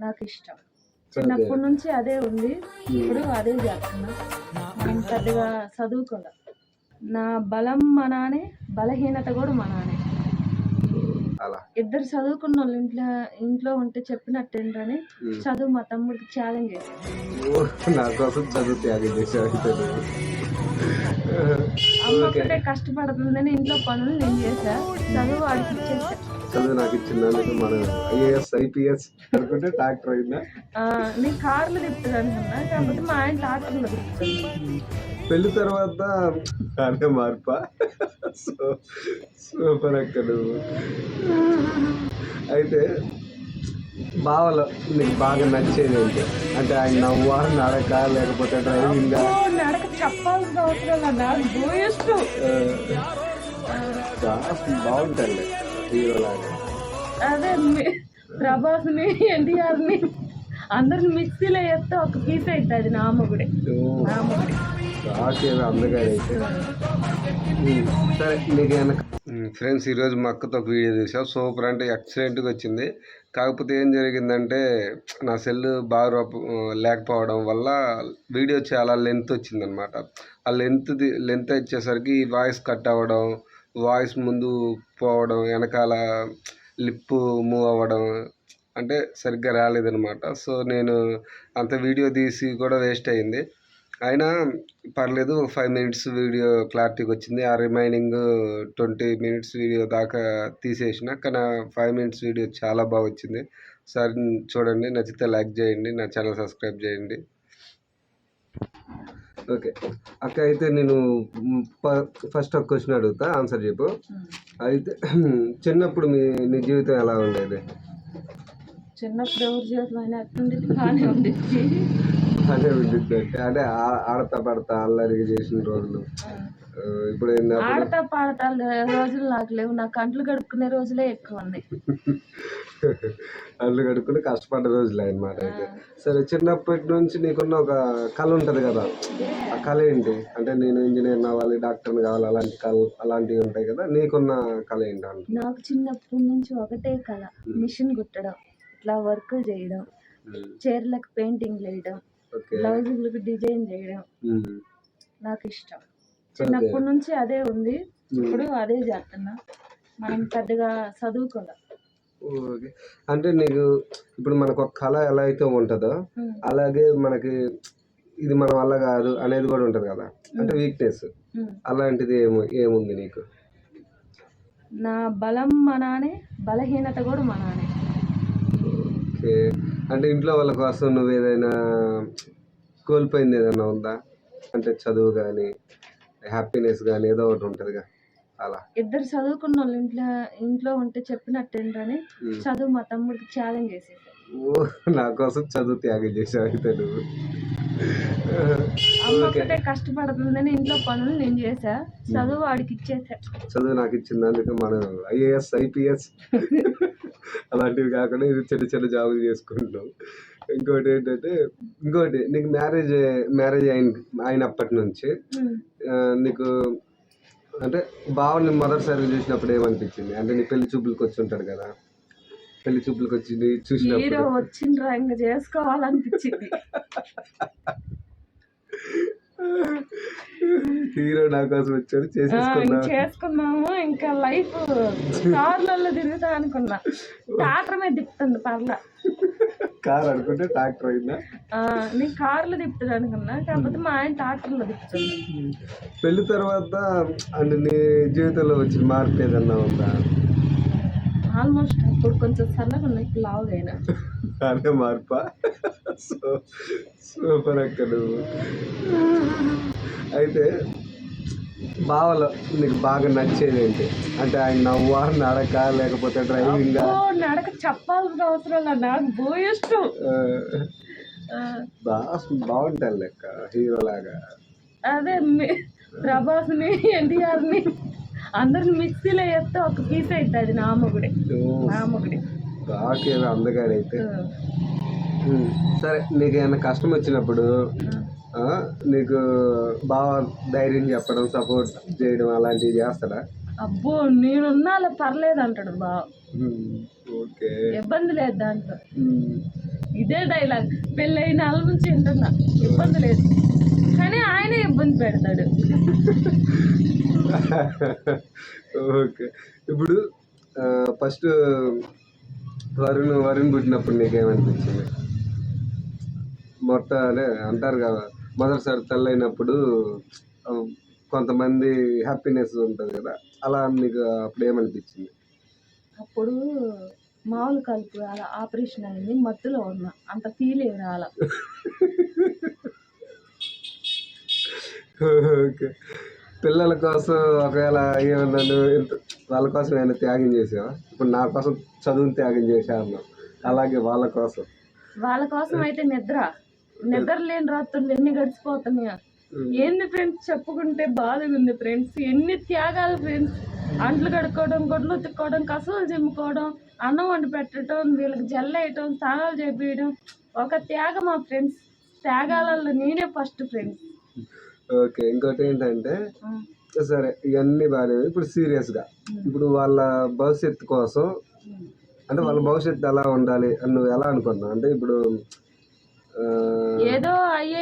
నాకు ఇష్టం. చిన్నప్పటి నుంచి అదే ఉంది. ఇప్పుడు అదే చేస్తున్నా. నేను పెద్దగా చదువుకోలే. నా బలం మా నానే, బలహీనత కూడా మా నానే. అలా ఇద్దరు చదువుకున్న వాళ్ళు ఇంట్లో ఉంటే చెప్పినట్టేంటని చదువు మా తమ్ముడికి ఛాలెంజ్ చేశాను. నా కోసం చదువు త్యాగం చేసావు. అమ్మ ఒకటే కష్టపడుతుందని ఇంట్లో పనులు నేను చేశా, చదువు వాడికి ఇచ్చేసా. చదువు నాకు ఇచ్చినందుకు మనం ఐఏఎస్ ఐపీఎస్ అనుకుంటే ట్రాక్టర్ అయిందా. నేను కార్లు తిప్పుతుంది అనుకున్నా, కాకపోతే మా ఆయన ట్రాక్టర్లో తిప్పుతుంది. పెళ్లి తర్వాత అనే మార్పా. సూపర్ అక్క నువ్వు. అయితే బావలో నీకు బాగా నచ్చేది ఏంటి? అంటే ఆయన నవ్వా, నడక, లేకపోతే డ్రైవింగ్? నడక చెప్పాల్సిన అవసరం నాకు భూయిష్టం. బాగుంటాయి హీరోలాగా. అదే ప్రభాస్ని, ఎన్టీఆర్ని అందరిని మిక్సీలో వేస్తే ఒక పీస్ అవుతుంది. అది నా మొగుడే. అందగాడైతే సరే. నీకేమైనా ఫ్రెండ్స్, ఈరోజు మా అక్కతో ఒక వీడియో చూసాం. సూపర్ అంటే ఎక్సలెంట్గా వచ్చింది. కాకపోతే ఏం జరిగిందంటే నా సెల్ బాగా లేకపోవడం వల్ల వీడియో చాలా లెంత్ వచ్చిందనమాట. ఆ లెంత్ వచ్చేసరికి వాయిస్ కట్ అవ్వడం, వాయిస్ ముందు పోవడం, వెనకాల లిప్ మూవ్ అవ్వడం, అంటే సరిగ్గా రాలేదనమాట. సో నేను అంత వీడియో తీసి కూడా వేస్ట్ అయింది. అయినా పర్లేదు, 5 minutes వీడియో క్లారిటీగా వచ్చింది. ఆ రిమైనింగ్ 20 minutes వీడియో దాకా తీసేసిన, కానీ 5 minutes వీడియో చాలా బాగా వచ్చింది. సరే చూడండి, నచ్చితే లైక్ చేయండి, నా ఛానల్ సబ్స్క్రైబ్ చేయండి. ఓకే అక్క, అయితే నేను ఫస్ట్ ఒక క్వశ్చన్ అడుగుతా, ఆన్సర్ చెప్పు. అయితే చిన్నప్పుడు నీ జీవితం ఎలా ఉండేది? చిన్నప్పుడు ఎవరి జీవితం అయినా బాగానే ఉండిద్ది. అంటే ఆడతా పడతా అల్లరి చేసిన రోజులు ఇప్పుడు ఆడతా పాడతా రోజులు నాకు లేవు. నా కంట్లు గడుపుకునే రోజులే ఎక్కువ ఉన్నాయి. కంట్లు గడుపుకుని కష్టపడ్డ రోజులే అన్నమాట. అయితే సరే, చిన్నప్పటి నుంచి నీకున్న ఒక కళ ఉంటుంది కదా, ఆ కళ ఏంటి? అంటే నేను ఇంజనీర్ అవ్వాలి, డాక్టర్ని కావాలి, అలాంటి అలాంటివి ఉంటాయి కదా, నీకున్న కళ ఏంటి? నాకు చిన్నప్పటి నుంచి ఒకటే కళ, మిషన్ కుట్టడం, ఇట్లా వర్క్ చేయడం, చీరలకు పెయింటింగ్ వేయడం, బ్లౌజులకు డిజైన్ చేయడం నాకు ఇష్టం. చిన్నప్పటి నుంచి అదే ఉంది. ఇప్పుడు అదే చేస్తున్నా. మనం పెద్దగా చదువుకోలే. అంటే నీకు ఇప్పుడు మనకు ఒక కళ ఎలా అయితే ఉంటుందో అలాగే మనకి ఇది మన వల్ల కాదు అనేది కూడా ఉంటుంది కదా, అంటే వీక్నెస్. అలాంటిది ఏముంది నీకు? నా బలం మా నానే, బలహీనత కూడా మా నానే. ఓకే. అంటే ఇంట్లో వాళ్ళ కోసం నువ్వు ఏదైనా కోల్పోయింది ఏదైనా ఉందా? అంటే చదువు కానీ, హ్యాపీనెస్ కానీ, ఏదో ఒకటి ఉంటుందిగా అలా. ఇద్దరు చదువుకున్న వాళ్ళు ఇంట్లో ఉంటే చెప్పినట్టేంటని చదువు మా తమ్ముడికి ఛాలెంజ్ చేసేది. నా కోసం చదువు త్యాగం చేసావు అయితే నువ్వు. అమ్మ ఒకటే కష్టపడుతుందని ఇంట్లో పనులు నేను చేశా, చదువు వాడికి ఇచ్చేసా. చదువు నాకు ఇచ్చినందుకు మనం ఐఏఎస్ ఐపీఎస్ అలాంటివి కాకుండా ఇది చిన్న చిన్న జాబులు చేసుకుంటున్నాం. ఇంకోటి ఏంటంటే, నీకు మ్యారేజ్ అయినప్పటి నుంచి నీకు అంటే బావని మొదటిసారి చూసినప్పుడు ఏమనిపించింది? అంటే నీ పెళ్లి చూపులకు వచ్చి ఉంటాడు కదా, పెళ్లి చూపులకు వచ్చి చూసినప్పుడు వచ్చిండ్రా ఇంకా చేసుకోవాలనిపించింది. హీరో నా కోసం వచ్చాడు, చేసుకున్నాము, ఇంకా లైఫ్ కార్లలో తిరుగుతా అనుకున్నా. ట్రాక్టర్ మీద తిప్పుతుంది పర్లా. కార్ అనుకుంటే ట్రాక్టర్ అయిందా? నేను కార్లో తిప్పుతుంది అనుకున్నా, కాకపోతే మా ఆయన ట్రాక్టర్లో తిప్పుతుంది. పెళ్లి తర్వాత అంటే నీ జీవితంలో వచ్చిన మార్పు ఏదన్నా ఉందా? ఆల్మోస్ట్ అప్పుడు కొంచెం సన్నగా ఉన్నాయి, లావుగా అయినా. అదే మార్పా. సూపర్ అక్క నువ్వు. అయితే బావలో నీకు బాగా నచ్చేది ఏంటి? అంటే ఆయన నవ్వా, నడక, లేకపోతే డ్రైవింగ్? నడక చెప్పాల్సిన అవసరం లేదు, నాకు భూయిష్టం. బాగుంటాయి లెక్క హీరోలాగా. అదే ప్రభాస్ని, ఎన్టీఆర్ని అందరిని మిక్సీలో వేస్తే ఒక పీస్ అవుతుంది. అది నా మొగుడే. బాగా అందగాడైతే. సరే, నీకు ఏమైనా కష్టం వచ్చినప్పుడు నీకు బాగా ధైర్యం చెప్పడం, సపోర్ట్ చేయడం అలాంటివి చేస్తాడా? అబ్బో, నేనున్నా పర్లేదు అంటాడు బావ. ఓకే. ఇబ్బంది లేదు దాంట్లో. ఇదే డైలాగ్ పెళ్ళైన వాళ్ళ నుంచి వింటున్నా, ఇబ్బంది లేదు. కానీ ఆయనే ఇబ్బంది పెడతాడు. ఓకే. ఇప్పుడు ఫస్ట్ వరుణ్ పుట్టినప్పుడు నీకేమనిపించింది? మొత్తం అదే అంటారు కదా, మొదటిసారి తల్లైనప్పుడు కొంతమంది హ్యాపీనెస్ ఉంటుంది కదా, అలా నీకు అప్పుడు ఏమనిపించింది? అప్పుడు మామూలు కలుపు అలా ఆపరేషన్ అయింది, మత్తులో ఉన్నా, అంత ఫీల్ ఏం రాల. ఓకే. పిల్లల కోసం ఒకవేళ ఏమన్నా వాళ్ళ కోసం ఏమైనా త్యాగం చేసావా? ఇప్పుడు నా కోసం చదువుని త్యాగం చేసా అన్నావు, అలాగే వాళ్ళ కోసం అయితే నిద్ర లేని రాత్రులు ఎన్ని గడిచిపోతున్నాయా. ఏంది ఫ్రెండ్స్ చెప్పుకుంటే బాధగా ఉంది ఫ్రెండ్స్. ఎన్ని త్యాగాలు ఫ్రెండ్స్. అంట్లు కడుక్కోవడం, గొడ్లు ఉతుక్కోవడం, కసువులు చిమ్ముకోవడం, అన్నం వండి పెట్టడం, వీళ్ళకి జల్లేయటం, స్నానాలు చేపించడం ఒక త్యాగమా ఫ్రెండ్స్. త్యాగాలలో నేనే ఫస్ట్ ఫ్రెండ్స్. ఓకే. ఇంకోటి ఏంటంటే, సరే ఇవన్నీ బాగా, ఇప్పుడు సీరియస్గా ఇప్పుడు వాళ్ళ భవిష్యత్తు కోసం, అంటే వాళ్ళ భవిష్యత్తు ఎలా ఉండాలి అని నువ్వు ఎలా అనుకున్నావు? అంటే ఇప్పుడు ఏదో అయ్యే